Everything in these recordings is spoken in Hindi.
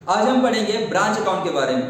आज हम पढ़ेंगे ब्रांच अकाउंट के बारे में।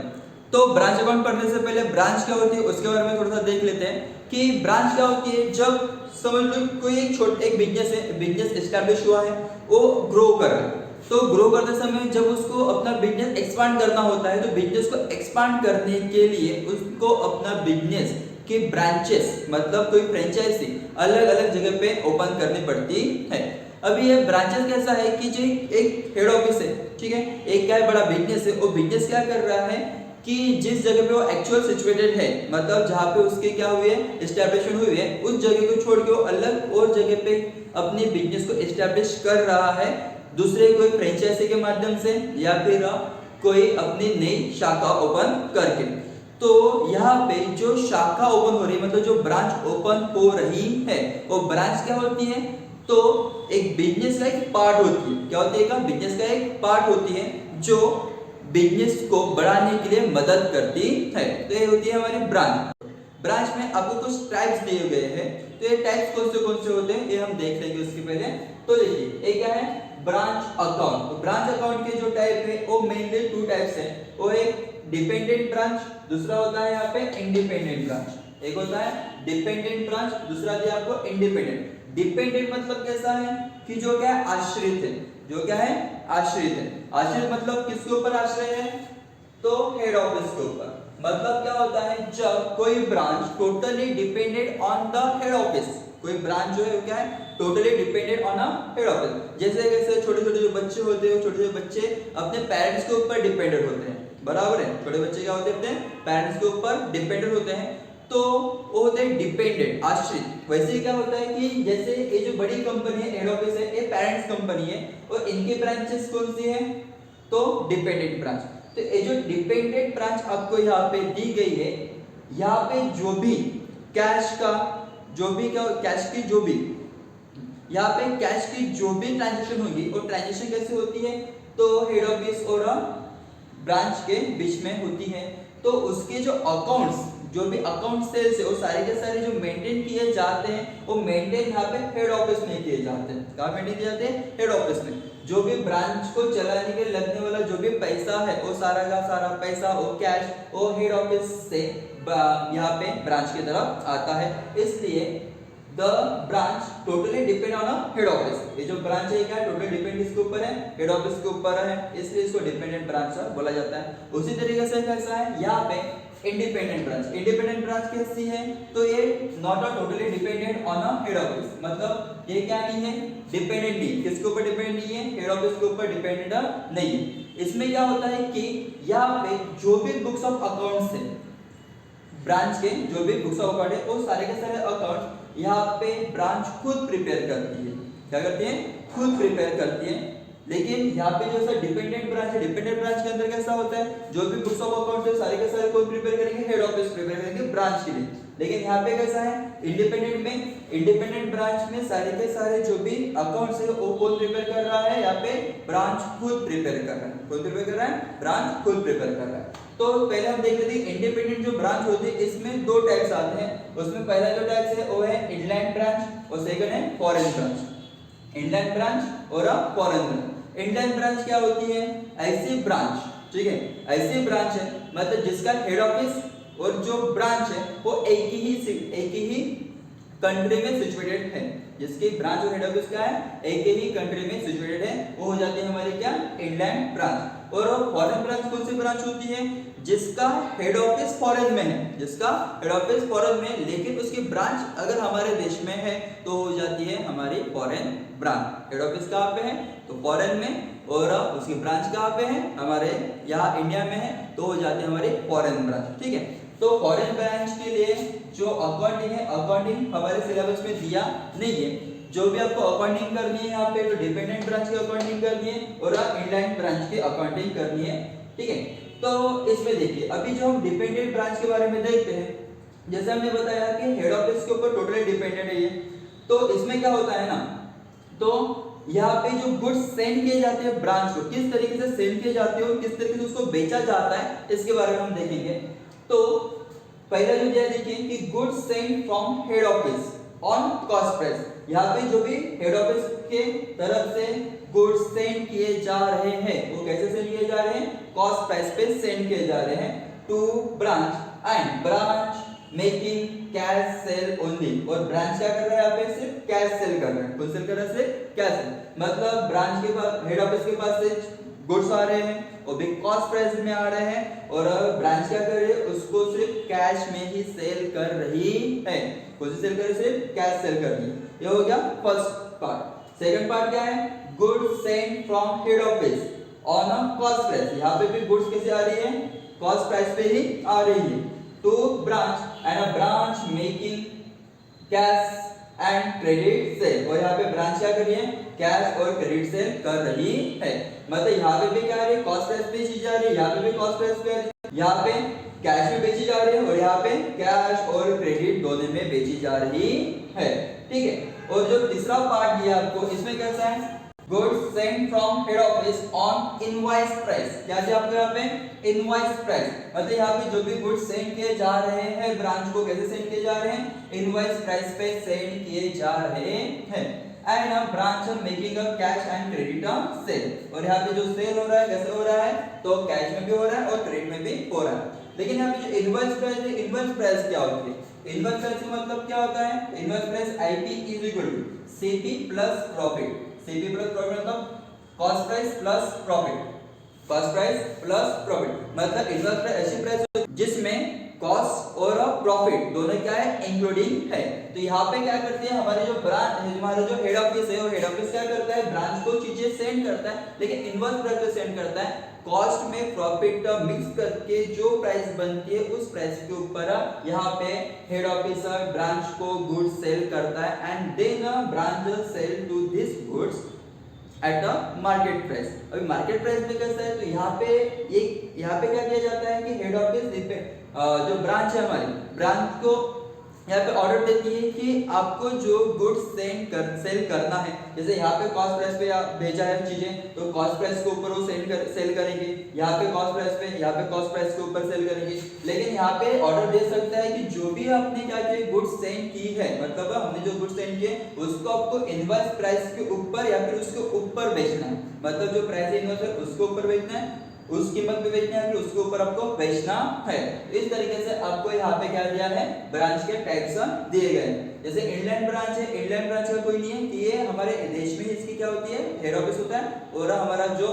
तो ब्रांच अकाउंट पढ़ने से पहले ब्रांच क्या होती है उसके बारे में थोड़ा सा देख लेते हैं कि ब्रांच क्या होती है। जब समझ लो कोई एक बिजनेस है, बिजनेस एस्टैब्लिश हुआ है, वो ग्रो कर रहा है, तो ग्रो करते समय जब उसको अपना बिजनेस एक्सपांड करना होता है, तो बिजनेस को एक्सपांड करने के लिए उसको अपना बिजनेस के ब्रांचेस मतलब कोई फ्रेंचाइजी अलग अलग जगह पे ओपन करनी पड़ती है। अभी ये ब्रांचेस कैसा है कि जो एक हेड ऑफिस है, ठीक है, एक क्या है बड़ा बिजनेस है, वो बिजनेस क्या कर रहा है कि जिस जगह पे वो एक्चुअल सिचुएटेड है, मतलब जहाँ पे उसके क्या हुए एस्टैब्लिशमेंट हुई है, उस जगह को छोड़ के वो अलग और जगह पे अपने बिजनेस को एस्टैब्लिश कर रहा है दूसरे कोई फ्रेंचाइजी के माध्यम से या फिर कोई अपनी नई शाखा ओपन करके। तो यहाँ पे जो शाखा ओपन हो रही है मतलब जो ब्रांच ओपन हो रही है वो ब्रांच क्या होती है, तो एक बिजनेस का एक पार्ट होती है। क्या होती है का बिजनेस का एक पार्ट होती है जो बिजनेस को बढ़ाने के लिए मदद करती है। तो ये होती है हमारी ब्रांच। ब्रांच में आपको कुछ टाइप्स दिए गए हैं, तो ये टाइप्स कौन से होते हैं ये हम देख लेंगे उसके पहले। तो देखिए एक क्या है ब्रांच अकाउंट। तो ब्रांच अकाउंट के जो टाइप है वो मेनली 2 टाइप्स है। वो एक डिपेंडेंट ब्रांच, दूसरा होता है यहाँ पे इंडिपेंडेंट ब्रांच। एक होता है डिपेंडेंट ब्रांच, दूसरा दिया आपको इंडिपेंडेंट। डिपेंडेंट मतलब कैसा है कि जो क्या है आश्रित है, जो क्या है आश्रित है। आश्रित मतलब किसके ऊपर आश्रय है, तो हेड ऑफिस के ऊपर। मतलब क्या होता है जब कोई branch totally dependent on the head office, कोई ब्रांच जो है क्या है totally dependent on a head office. जैसे कैसे छोटे छोटे जो बच्चे होते हैं, छोटे छोटे बच्चे अपने पेरेंट्स के ऊपर डिपेंडेंट होते हैं, बराबर है। छोटे बच्चे क्या होते हैं अपने पेरेंट्स के ऊपर डिपेंडेंट होते हैं, तो वो होते हैं डिपेंडेंट आश्रित। वैसे क्या होता है कि जैसे ये जो बड़ी कंपनी है हेड ऑफिस है, ये पेरेंट्स कंपनी है और इनके ब्रांचेस कौन सी है, तो डिपेंडेंट ब्रांच। तो ये जो डिपेंडेंट ब्रांच आपको यहाँ पे दी गई है, यहाँ पे जो भी कैश का जो भी क्या कैश की जो भी यहाँ पे कैश की जो भी ट्रांजैक्शन होगी वो ट्रांजैक्शन कैसे होती है, तो हेड ऑफिस और ब्रांच के बीच में होती है। तो उसके जो अकाउंट्स जो भी अकाउंट सेल्स है वो सारे के सारे जो मेंटेन किए जाते हैं वो मेंटेन यहाँ पे हेड ऑफिस में किए जाते हैं। कहाँ मेंटेन किए जाते हैं, हेड ऑफिस में। जो भी ब्रांच को चलाने के लगने वाला जो भी पैसा है वो सारा का सारा पैसा वो कैश वो हेड ऑफिस से यहाँ पे ब्रांच की तरफ आता है। इसलिए the branch totally depend on a head office. ये जो ब्रांच है क्या टोटली डिपेंड किसके ऊपर है, हेड ऑफिस के ऊपर है, इसलिए इसको डिपेंडेंट ब्रांच बोला जाता है। उसी तरीके से कैसा है यहाँ पे इंडिपेंडेंट ब्रांच। इंडिपेंडेंट ब्रांच कैसी है, तो ये not a totally dependent on a head office, मतलब ये क्या नहीं है डिपेंडेंट नहीं, किसके ऊपर डिपेंडेंट नहीं है, हेड ऑफिस के ऊपर डिपेंडेंट नहीं है। इसमें क्या होता है कि यहाँ पे जो भी बुक्स ऑफ अकाउंट्स है ब्रांच के, जो भी बुक्स ऑफ अकाउंट है वो सारे के सारे अकाउंट यहाँ पे ब्रांच खुद प्रिपेयर करती है। क्या करती है, खुद प्रिपेयर करती है। लेकिन यहाँ पे जो सा डिपेंडेंट ब्रांच है, डिपेंडेंट ब्रांच के अंदर कैसा होता है जो भी बुक्स ऑफ अकाउंट है सारे के सारे कौन प्रिपेयर करेंगे, हेड ऑफिस प्रिपेयर करेंगे ब्रांच के लिए। लेकिन यहाँ पे कैसा है इंडिपेंडेंट में, इंडिपेंडेंट ब्रांच में सारे के सारे जो भी अकाउंट्स है वो कौन प्रिपेयर कर रहा है, यहाँ पे ब्रांच खुद प्रिपेयर कर रहा है। कौन प्रिपेयर कर रहा है, ब्रांच खुद प्रिपेयर कर रहा है। तो पहले हम देख लेते हैं इंडिपेंडेंट जो ब्रांच होती है इसमें 2 टाइप्स आते हैं। उसमें पहला जो टाइप्स है वो है इनलैंड ब्रांच और सेकंड है फॉरेन ब्रांच। इनलैंड ब्रांच और फॉरेन ब्रांच। इनलैंड ब्रांच क्या होती है, ऐसी ब्रांच, ठीक है, ऐसी ब्रांच है मतलब जिसका हेड ऑफिस और जो ब्रांच है वो एक ही कंट्री में सिचुएटेड है। जिसकी ब्रांच और हेड ऑफिस क्या है एक ही कंट्री में सिचुएटेड है, वो हो जाती है हमारी क्या इनलैंड ब्रांच। और फॉरेन ब्रांच कौन सी ब्रांच होती है, जिसका हेड ऑफिस फॉरेन में है, जिसका हेड ऑफिस फॉरेन में है लेकिन उसकी ब्रांच अगर हमारे देश में है तो हो जाती है हमारी फॉरेन ब्रांच। हेड ऑफिस कहाँ पे है, तो फॉरेन में, और उसकी ब्रांच कहाँ पे है, हमारे यहाँ इंडिया में है, तो हो जाती है हमारी फॉरेन ब्रांच। ठीक है, तो फॉरेन ब्रांच के लिए जो अकाउंटिंग है, अकाउंटिंग हमारे सिलेबस में दिया नहीं है। जो भी आपको अकाउंटिंग करनी है यहाँ पे तो डिपेंडेंट ब्रांच की अकाउंटिंग करनी है और इनलाइन ब्रांच की अकाउंटिंग करनी है। ठीक है, तो इसमें देखिए अभी जो हम डिपेंडेंट ब्रांच के बारे में देखते हैं, जैसे हमने बताया कि हेड ऑफिस के ऊपर टोटली डिपेंडेंट है ये, तो इसमें क्या होता है ना, तो यहाँ पे जो गुड्स सेंड किए जाते हैं ब्रांच को, किस तरीके से सेंड किए जाते हैं और किस तरीके से उसको बेचा जाता है, इसके बारे में हम देखेंगे। तो पहला जो है देखिए कि goods send from head office on cost price. यहाँ पे जो भी हेड ऑफिस के तरफ से गुड्स सेंड किए जा रहे हैं वो कैसे सेंड किए जा रहे हैं, कॉस्ट प्राइस पे सेंड किए जा रहे हैं to branch and branch making cash sale only. और ब्रांच क्या कर रहा है यहाँ पे, सिर्फ कैश सेल कर रहा है। कौन सेल कर रहा है, सिर्फ कैश सेल। मतलब ब्रांच के पास, हेड ऑफिस के पास से गुड्स आ रहे हैं और भी कॉस्ट प्राइस में आ रहे हैं, और ब्रांच क्या कर रही है, उसको सिर्फ कैश में ही सेल कर रही है। कौन सी सेल कर रही है, सिर्फ कैश सेल कर रही है। ये हो गया फर्स्ट पार्ट। सेकंड पार्ट क्या है, goods send from head office on a cost price. यहाँ पे भी गुड्स कैसे आ रही है, कॉस्ट प्राइस पे ही आ रही है to branch and a branch making cash and credit sale. और यहाँ पे ब्रांच क्या कर रही है, कैश और क्रेडिट सेल कर रही है। मतलब यहाँ पे भी क्या आ रही है, कॉस्ट प्राइस पे बेची जा रही है, यहाँ पे भी कॉस्ट प्राइस पे आ रही है, यहाँ पे कैश में बेची जा रही है और यहाँ पे कैश और क्रेडिट दोनों में बेची जा रही है। ठीक है। और जो तीसरा पार्ट दिया आपको, इसमें कैसा है, goods send from head office on invoice price. क्या दिया आपको यहाँ पे, इनवॉइस प्राइस। मतलब यहाँ पे जो भी गुड्स सेंड किए जा रहे हैं ब्रांच को, कैसे सेंड किए जा रहे हैं, इनवॉइस प्राइस पे सेंड किए जा रहे हैं। And a branch making a cash and credit sale. और यहाँ पे जो सेल हो रहा है, कैसे हो रहा है, तो कैश में भी हो रहा है और क्रेडिट में भी हो रहा है। लेकिन यहाँ पे जो इनवॉइस प्राइस है, इनवॉइस प्राइस क्या होती है, इनवॉइस प्राइस का मतलब क्या होता है, invoice price IP is equal to CP plus profit. CP plus profit मतलब cost price plus profit, cost price plus profit. मतलब इनवॉइस प्राइस ऐसी प्राइस जिसमें कॉस्ट और प्रॉफिट दोनों क्या है, इंक्लूडिंग है। तो यहाँ पे क्या करते हैं, हमारे जो ब्रांच, हमारा जो हेड ऑफिस है, वो हेड ऑफिस क्या करता है, ब्रांच को चीजें सेंड करता है, लेकिन इनवॉइस प्राइस पे सेंड करता है कॉस्ट में प्रॉफिट मिक्स करके जो प्राइस बनती है उस प्राइस के ऊपर यहाँ पे हेड ऑफिस ब्रांच को गुड्स सेल करता है and then branch sale to this goods at the market price. अभी मार्केट प्राइस में कैसा है, तो यहाँ पे क्या किया जाता है कि हेड ऑफिस जो ब्रांच है हमारी, ब्रांच को यहाँ पे ऑर्डर देती है कि आपको जो गुड्स सेल करना है, जैसे यहाँ पे कॉस्ट प्राइस पे भेजा है चीजें, तो कॉस्ट प्राइस के ऊपर वो सेल करेंगे, यहाँ पे कॉस्ट प्राइस पे, यहाँ पे कॉस्ट प्राइस के ऊपर सेल करेंगे। लेकिन यहाँ पे ऑर्डर दे सकता है कि जो भी आपने क्या किया, गुड्स सेंड की है, मतलब हमने जो गुड्स सेंड किए उसको आपको इनवॉइस प्राइस के ऊपर या फिर उसके ऊपर बेचना है। मतलब जो प्राइस है इनवॉइस है उसके ऊपर बेचना है, उस कीमत पे बेचना है, फिर उसके ऊपर आपको बेचना है। इस तरीके से आपको यहाँ पे क्या दिया है, ब्रांच के टाइप्स दिए गए। जैसे इंडियन ब्रांच है, इंडियन ब्रांच का कोई नहीं है कि ये हमारे देश में इसकी क्या होती है, हेड ऑफिस होता है, और हमारा जो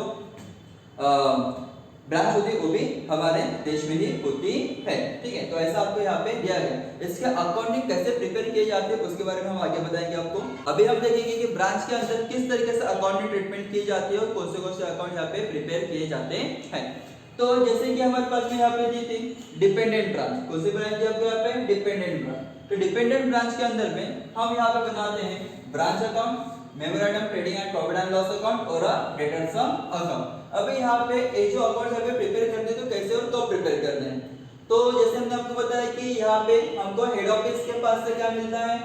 ब्रांच होती है वो भी हमारे देश में ही होती है। ठीक है। तो ऐसा आपको यहाँ पे दिया गया। इसके अकाउंटिंग कैसे प्रिपेयर किए जाते हैं उसके बारे में हम आगे बताएंगे आपको। अभी हम देखेंगे कि ब्रांच के अंदर किस तरीके से अकाउंटिंग ट्रीटमेंट की जाती है और कौन से अकाउंट यहाँ पे प्रिपेयर किए जाते हैं। तो जैसे कि हमारे पास में यहाँ पे दी थी डिपेंडेंट ब्रांच। कौन सी ब्रांच है आपको यहाँ पे, डिपेंडेंट ब्रांच। तो डिपेंडेंट ब्रांच के अंदर में हम यहाँ पे बनाते हैं branch account, memorandum trading and profit and loss account और डेटर्स अकाउंट। अभी यहाँ पे ये जो अकाउंट यहाँ पे प्रिपेयर करते हैं तो कैसे और तो प्रिपेयर करते हैं। तो जैसे हमने आपको बताया कि यहाँ पे हमको हेड ऑफिस के पास से क्या मिलता है,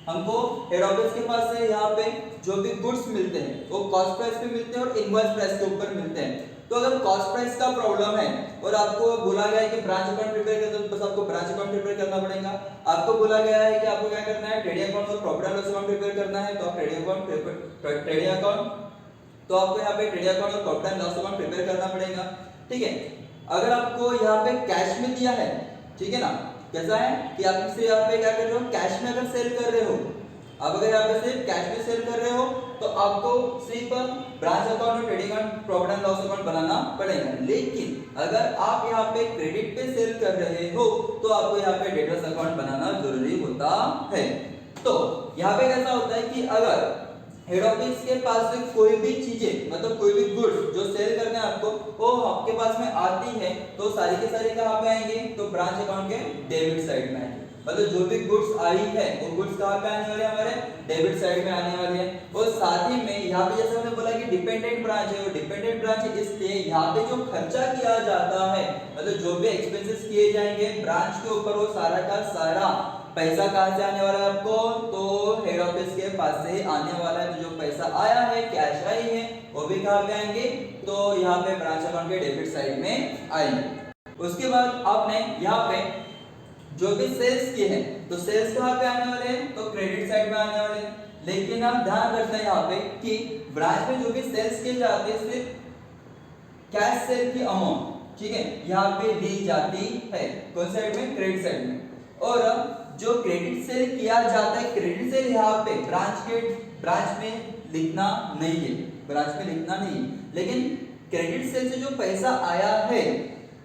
हमको हेड ऑफिस के पास से यहाँ पे जो भी गुड्स मिलते हैं वो कॉस्ट प्राइस पे मिलते हैं और इनवॉइस प्राइस के ऊपर मिलते हैं। तो अगर कॉस्ट प्राइस का प्रॉब्लम है और आपको बोला गया है कि ब्रांच अकाउंट प्रिपेयर करना है, तो बस आपको ब्रांच अकाउंट प्रिपेयर करना पड़ेगा। आपको बोला गया है कि आपको क्या करना है, ट्रेडिंग अकाउंट और profit and loss account prepare करना है, तो आप ट्रेडिंग अकाउंट तो आपको यहाँ पे ट्रेडिंग अकाउंट और profit and loss account prepare करना पड़ेगा। ठीक है। अगर आपको यहाँ पे कैश में दिया है, ठीक है ना, कैसा है कि आप इसे यहाँ पे क्या कर रहे हो, कैश में अगर सेल कर रहे हो, अब अगर यहाँ पे सिर्फ कैश में सेल कर रहे हो तो आपको सिर्फ ब्रांच अकाउंट और trading account profit and loss account बनाना पड़ेगा। लेकिन अगर आप यहाँ पे क्रेडिट पे सेल कर रहे हो तो आपको यहाँ पे डेटर्स अकाउंट बनाना जरूरी होता है। तो यहाँ पे कैसा होता है कि अगर हेड ऑफिस के पास से कोई भी चीजें, मतलब कोई भी गुड्स जो सेल करने हैं आपको, वो आपके पास में आती है तो सारी के सारी कहाँ पे आएंगे, तो ब्रांच अकाउंट के डेबिट साइड में आएंगे। मतलब जो भी गुड्स आई है वो गुड्स कहाँ पे आने वाले हैं, हमारे डेबिट साइड में आने वाले हैं। और साथ ही में यहाँ पे जैसे हमने बोला कि डिपेंडेंट ब्रांच है, वो डिपेंडेंट ब्रांच है इसलिए यहाँ पे जो खर्चा किया जाता है, मतलब जो भी एक्सपेंसेस किए जाएंगे ब्रांच के ऊपर, वो सारा का सारा पैसा कहाँ से आने वाला है आपको, तो हेड ऑफिस के पास से आने वाला है। तो जो पैसा आया है, कैश आई है, वो भी कहाँ पे आएंगे, तो यहाँ पे ब्रांच अकाउंट के डेबिट साइड में आएंगे। उसके बाद आपने यहाँ पे जो भी सेल्स किए हैं तो सेल्स कहाँ पे आने वाले हैं, तो क्रेडिट साइड में आने वाले हैं। लेकिन आप ध्यान रखना है यहाँ पे कि ब्रांच में जो भी सेल्स किए जाते हैं सिर्फ कैश सेल की अमाउंट, ठीक है, यहाँ पे दी जाती है कौन साइड में, क्रेडिट साइड में। और जो क्रेडिट सेल किया जाता है, क्रेडिट सेल यहाँ पे ब्रांच में लिखना नहीं है, ब्रांच में लिखना नहीं है, लेकिन क्रेडिट सेल से जो पैसा आया है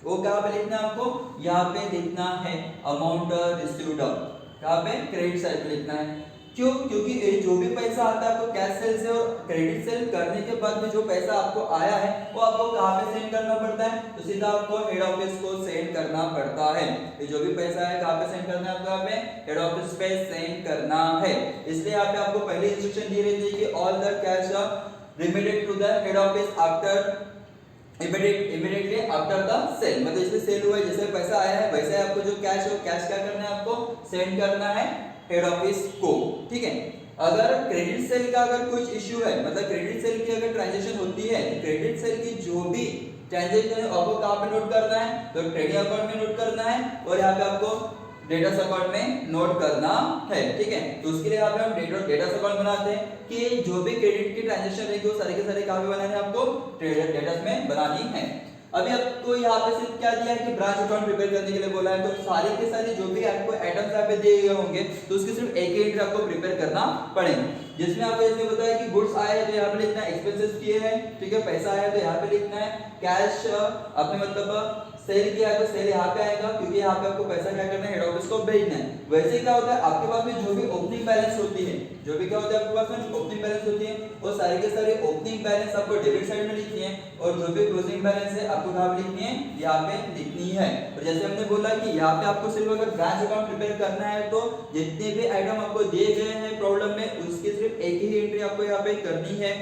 वो कहाँ पे लिखना है आपको, यहाँ पे लिखना है अमाउंट रिसीव्ड, कहाँ पे, क्रेडिट साइड पे लिखना है। क्यों, क्योंकि जो भी पैसा आता है आपको कैश सेल से और क्रेडिट सेल करने के बाद में जो पैसा आपको आया है वो आपको कहाँ पे सेंड करना पड़ता है, तो सीधा आपको हेड ऑफिस को सेंड करना पड़ता है। ये जो भी पैसा है कहाँ पे सेंड करना है आपको, यहाँ पे हेड ऑफिस पे सेंड करना है। इसलिए यहाँ पे आपको पहले इंस्ट्रक्शन दी रहती है कि all the cash remitted to the head office after immediately after the sale, मतलब इसमें सेल हुआ है, जैसे पैसा आया है वैसे आपको जो कैश है कैश क्या करना है, आपको सेंड करना है हेड ऑफिस को, ठीक है। अगर क्रेडिट सेल का अगर कुछ इश्यू है, मतलब क्रेडिट सेल की अगर ट्रांजैक्शन होती है, क्रेडिट सेल की जो भी ट्रांजैक्शन है आपको कहाँ पे नोट करना है, तो ट्रेडिंग अकाउंट में नोट करना है और यहाँ पे आपको डेटास अकाउंट में नोट करना है, ठीक है। तो उसके लिए यहाँ पे हम डेटास अकाउंट बनाते हैं कि जो भी क्रेडिट की ट्रांजैक्शन रहेगी वो सारे के सारे कहाँ पे बनाने हैं, आपको डेटास में बनानी है। अभी आपको यहाँ पे सिर्फ क्या दिया है कि ब्रांच अकाउंट प्रिपेयर करने के लिए बोला है, तो सारे के सारे जो भी आपको आइटम्स यहाँ पे दिए गए होंगे तो उसकी सिर्फ एक ही एंट्री आपको प्रिपेयर करना पड़ेगा, जिसमें आपको इसमें बताया कि गुड्स आए हैं तो यहाँ पे लिखना है, एक्सपेंसेस किए हैं, ठीक है, पैसा आया तो यहाँ पे लिखना है, कैश अपने मतलब सेल किया है तो सेल यहाँ पे आएगा, क्योंकि यहाँ पे आपको पैसा क्या करना है, हेड ऑफिस को भेजना है। वैसे क्या होता है आपके पास में जो भी ओपनिंग बैलेंस होती है, जो भी क्या होता है आपके पास में ओपनिंग बैलेंस होती है, वो सारे के सारे ओपनिंग बैलेंस आपको डेबिट साइड में लिखनी है और जो भी क्लोजिंग बैलेंस है आपको कहाँ पे लिखनी है, यहाँ पे लिखनी है। और जैसे हमने बोला कि यहाँ पे आपको सिर्फ अगर ब्रांच अकाउंट प्रिपेयर करना है तो जितने भी आइटम आपको दिए गए हैं प्रॉब्लम में उसकी सिर्फ एक ही एंट्री आपको यहाँ पे करनी है।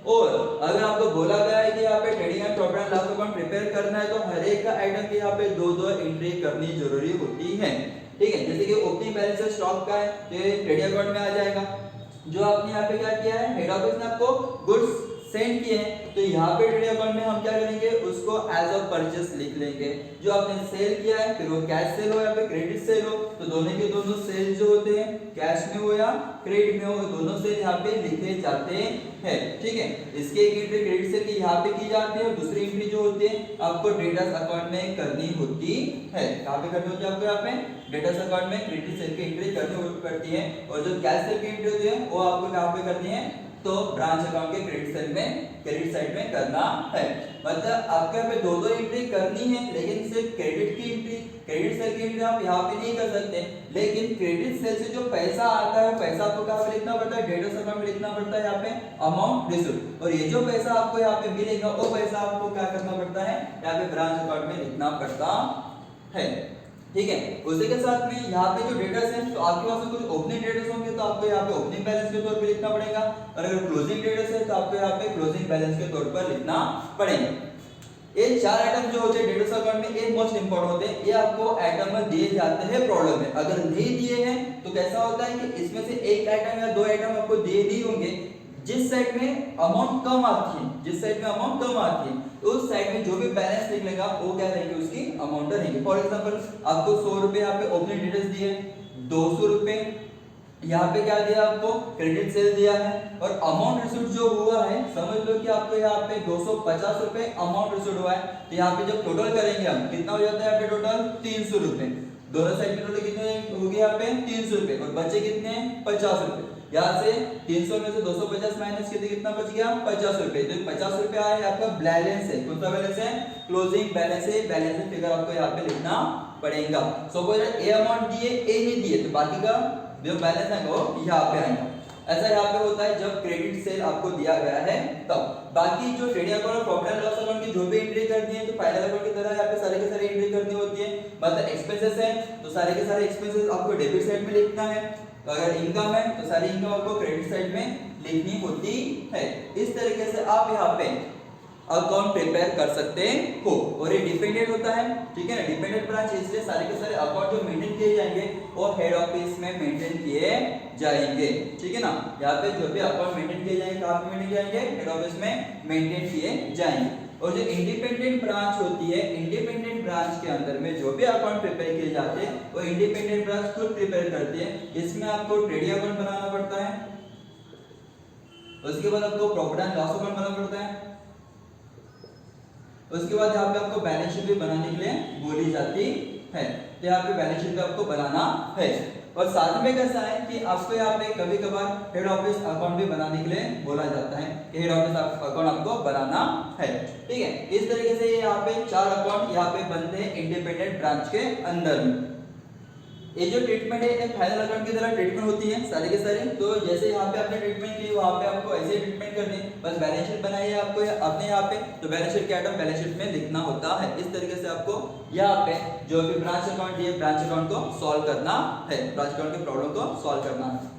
और अगर आपको बोला गया है कि यहाँ पे trading and profit and loss account prepare करना है तो हर एक का आइटम की यहाँ पे दो दो एंट्री करनी जरूरी होती है, ठीक है। जैसे कि ओपनिंग बैलेंस स्टॉक का है तो ये ट्रेडिंग अकाउंट में आ जाएगा। जो आपने यहाँ पे क्या किया है, हेड ऑफिस ने आपको गुड्स सेंड किए हैं तो यहाँ पे ट्रेडिंग अकाउंट में हम क्या करेंगे, उसको एज अ परचेस लिख लेंगे। जो आपने सेल किया है फिर वो कैश सेल हो या फिर क्रेडिट सेल हो तो दोनों के दोनों सेल जो होते हैं कैश में हो या क्रेडिट में हो दोनों सेल यहाँ पे लिखे जाते हैं, ठीक है। इसके एक एंट्री क्रेडिट सेल की यहाँ पे की जाती है और दूसरी एंट्री जो होती है आपको डेटास अकाउंट में करनी होती है। कहाँ पे करनी होती है आपको, यहाँ पे डेटास अकाउंट में क्रेडिट सेल की एंट्री करनी पड़ती है और जो कैश सेल की एंट्री होती है वो आपको कहाँ पे करनी है, तो ब्रांच अकाउंट के क्रेडिट साइड में करना है। मतलब आपके यहाँ पे दो दो एंट्री करनी है, लेकिन सिर्फ क्रेडिट की एंट्री क्रेडिट सेल की एंट्री आप यहाँ पे नहीं कर सकते, लेकिन क्रेडिट सेल से जो पैसा आता है पैसा आपको कहाँ पे लिखना पड़ता है, डेटास अकाउंट में लिखना पड़ता है यहाँ पे अमाउंट रिसीव्ड। और ये जो पैसा आपको यहाँ पे मिलेगा वो पैसा आपको क्या करना पड़ता है, यहाँ पे ब्रांच अकाउंट में लिखना पड़ता है, ठीक है। उसी के साथ में यहाँ पे जो डेटास है तो आपके पास कुछ ओपनिंग डेटास होंगे तो आपको यहाँ पे ओपनिंग बैलेंस के तौर पे लिखना पड़ेगा और अगर क्लोजिंग डेटास है तो आपको यहाँ पे क्लोजिंग बैलेंस के तौर पर लिखना पड़ेगा। ये चार आइटम जो होते हैं डेटास अकाउंट में ये मोस्ट इंपोर्टेंट होते हैं, ये आपको आइटम में दिए जाते हैं प्रॉब्लम में। अगर नहीं दिए हैं तो कैसा होता है कि इसमें से एक आइटम या दो आइटम आपको दिए नहीं होंगे, जिस साइड में अमाउंट कम आती है, जिस साइड में अमाउंट कम आती है तो उस साइड में जो भी बैलेंस निकलेगा वो क्या रहेंगे, उसकी अमाउंट रहेगी। फॉर एग्जांपल आपको 100 रुपए यहाँ पे ओपनिंग डिटेल्स दिए, 200 रुपए यहाँ पे क्या दिया आपको, क्रेडिट सेल दिया है और अमाउंट रिसीव्ड जो हुआ है समझ लो कि आपको यहाँ पे 250 रुपए अमाउंट रिसीव्ड हुआ है। तो यहाँ पे जब टोटल करेंगे हम कितना हो जाता है, यहाँ पे टोटल 300 रुपए, दोनों साइड के टोटल कितने हो गए यहाँ पे 300 रुपए और बचे कितने 50 रुपए। यहाँ से 300 में से 250 माइनस कितने कितना बच गया 50 रुपए। तो 50 रुपए आए आपका बैलेंस है, कौन सा बैलेंस है, क्लोजिंग बैलेंस है। बैलेंस फिगर आपको यहाँ पे लिखना पड़ेगा। सपोज ए अमाउंट दिए ए नहीं दिए तो बाकी का जो बैलेंस है वो यहाँ पे आएगा। ऐसा यहाँ पे होता है जब क्रेडिट सेल आपको दिया गया है तब। बाकी जो ट्रेडिंग अकाउंट और प्रॉफिट एंड लॉस अकाउंट की जो भी एंट्री करनी है तो फाइनल अकाउंट की तरह यहाँ पे सारे के सारे एंट्री करनी होती है। मतलब एक्सपेंसेस है तो सारे के सारे एक्सपेंसेस आपको डेबिट साइड में लिखना है, तो अगर इनकम है तो सारी इनकम आपको क्रेडिट साइड में लिखनी होती है। इस तरीके से आप यहाँ पे अकाउंट प्रिपेयर कर सकते हो। और ये डिपेंडेंट होता है, ठीक है ना, डिपेंडेंट ब्रांच, इसलिए सारे के सारे अकाउंट जो मेंटेन किए जाएंगे वो हेड ऑफिस में मेंटेन किए जाएंगे, ठीक है ना। यहाँ पे जो भी अकाउंट मेंटेन किए जाएंगे कहाँ पे मेंटेन किए जाएंगे, हेड ऑफिस में मेंटेन किए जाएंगे। और जो इंडिपेंडेंट ब्रांच होती है, इंडिपेंडेंट ब्रांच के अंदर में जो भी अकाउंट प्रिपेयर किए जाते हैं वो इंडिपेंडेंट ब्रांच खुद प्रिपेयर करती है। इसमें आपको ट्रेडिंग अकाउंट बनाना पड़ता है, उसके बाद आपको प्रॉफिट एंड लॉस अकाउंट बनाना पड़ता है, उसके बाद यहाँ पे आपको बैलेंस शीट भी बनाने के लिए बोली जाती है। तो यहाँ पे बैलेंस शीट भी आपको बनाना है। और साथ में कैसा है कि आपको यहाँ पे कभी कभार हेड ऑफिस अकाउंट भी बनाने के लिए बोला जाता है कि हेड ऑफिस अकाउंट आपको बनाना है। ठीक है, इस तरीके से यहाँ पे 4 अकाउंट यहाँ पे बनते हैं इंडिपेंडेंट ब्रांच के अंदर में। ये जो ट्रीटमेंट है एक फाइनल अकाउंट की तरह ट्रीटमेंट होती है सारे के सारे। तो जैसे यहाँ पे आपने ट्रीटमेंट की वहाँ पे आपको ऐसे ट्रीटमेंट करनी है, बस बैलेंस शीट बनाइए आपको अपने यहाँ पे, तो बैलेंस शीट के आइटम बैलेंस शीट में लिखना होता है। इस तरीके से आपको यहाँ पे जो भी ब्रांच अकाउंट है ब्रांच अकाउंट को सॉल्व करना है, ब्रांच अकाउंट के प्रॉब्लम को सॉल्व करना है।